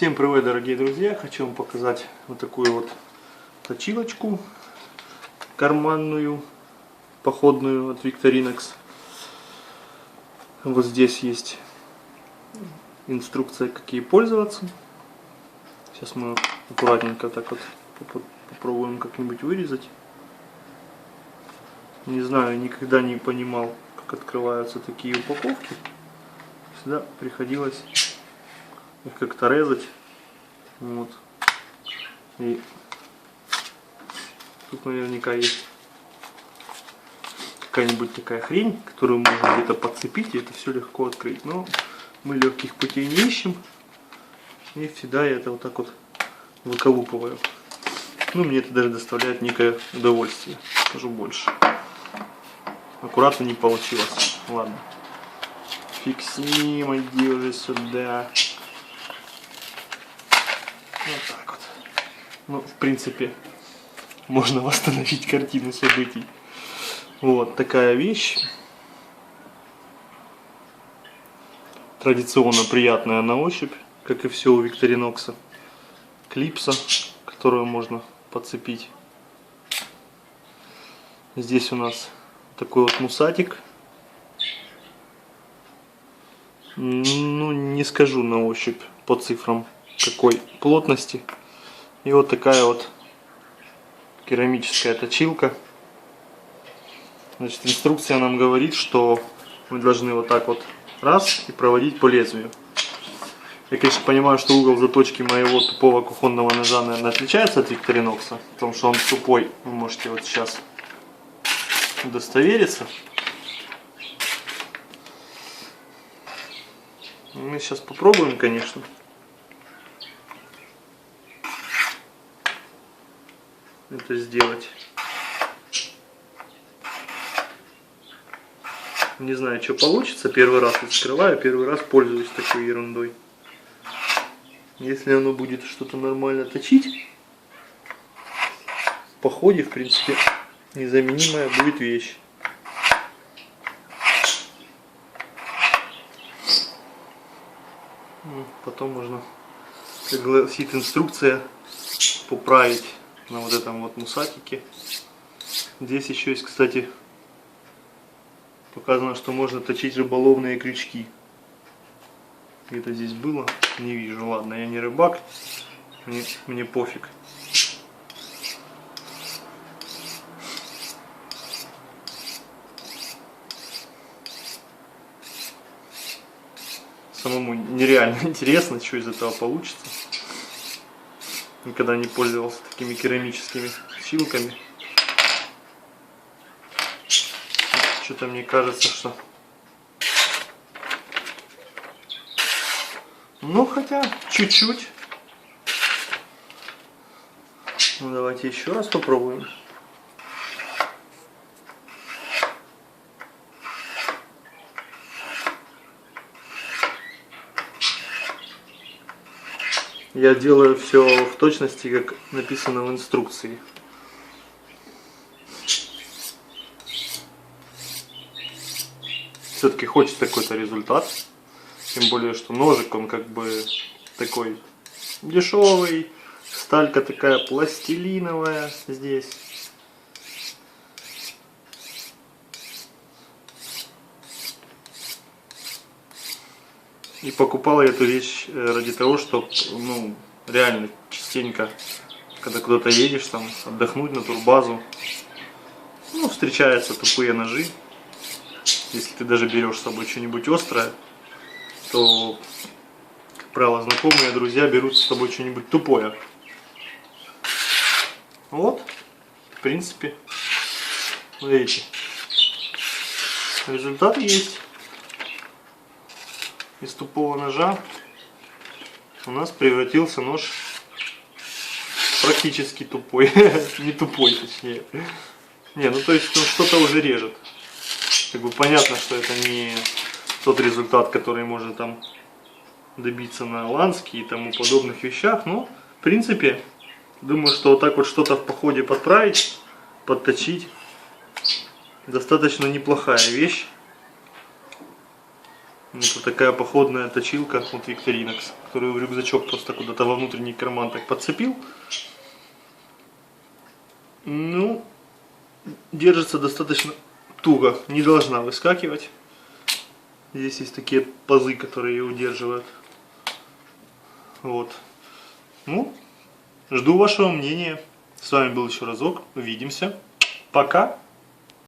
Всем привет, дорогие друзья! Хочу вам показать вот такую вот точилочку карманную, походную от Victorinox. Вот здесь есть инструкция, как ей пользоваться. Сейчас мы аккуратненько так вот попробуем как-нибудь вырезать. Не знаю, никогда не понимал, как открываются такие упаковки. Всегда приходилось их как-то резать. Вот. И тут наверняка есть какая-нибудь такая хрень, которую можно где-то подцепить, и это все легко открыть. Но мы легких путей не ищем. И всегда я это вот так вот выколупываю. Ну, мне это даже доставляет некое удовольствие. Скажу больше. Аккуратно не получилось. Ладно. Фиг с ним, иди уже сюда. Вот так вот. Ну, в принципе, можно восстановить картину событий. Вот такая вещь. Традиционно приятная на ощупь, как и все у Victorinox. Клипса, которую можно подцепить. Здесь у нас такой вот мусатик. Ну, не скажу на ощупь по цифрам какой плотности. И вот такая вот керамическая точилка. Значит, инструкция нам говорит, что мы должны вот так вот раз и проводить по лезвию. Я, конечно, понимаю, что угол заточки моего тупого кухонного ножа, наверное, отличается от Victorinox, потому что он тупой. Вы можете вот сейчас удостовериться. Мы сейчас попробуем, конечно. Это сделать. Не знаю, что получится. Первый раз открываю, первый раз пользуюсь такой ерундой. Если оно будет что-то нормально точить, в походе, в принципе, незаменимая будет вещь. Потом можно, как гласит инструкция, поправить на вот этом вот мусатике. Здесь еще есть, кстати, показано, что можно точить рыболовные крючки. Где-то здесь было, не вижу. Ладно, я не рыбак, мне пофиг. Самому нереально интересно, что из этого получится. Никогда не пользовался такими керамическими точилками. Что-то мне кажется, что... Ну, хотя, чуть-чуть. Ну, давайте еще раз попробуем. Я делаю все в точности, как написано в инструкции. Все-таки хочется какой-то результат. Тем более, что ножик, он как бы такой дешевый. Сталька такая пластилиновая здесь. И покупал я эту вещь ради того, чтобы, ну, реально частенько, когда куда-то едешь, там, отдохнуть на турбазу, ну, встречаются тупые ножи. Если ты даже берешь с собой что-нибудь острое, то, как правило, знакомые, друзья берут с собой что-нибудь тупое. Вот, в принципе, видите, результат есть. Из тупого ножа у нас превратился нож практически тупой. Не тупой, точнее. Не, ну то есть он что-то уже режет. Как бы понятно, что это не тот результат, который можно там добиться на ланске и тому подобных вещах. Но, в принципе, думаю, что вот так вот что-то в походе подправить, подточить, достаточно неплохая вещь. Вот такая походная точилка от Victorinox, которую в рюкзачок просто куда-то во внутренний карман так подцепил. Ну, держится достаточно туго, не должна выскакивать. Здесь есть такие пазы, которые ее удерживают. Вот. Ну, жду вашего мнения. С вами был еще разок. Увидимся. Пока.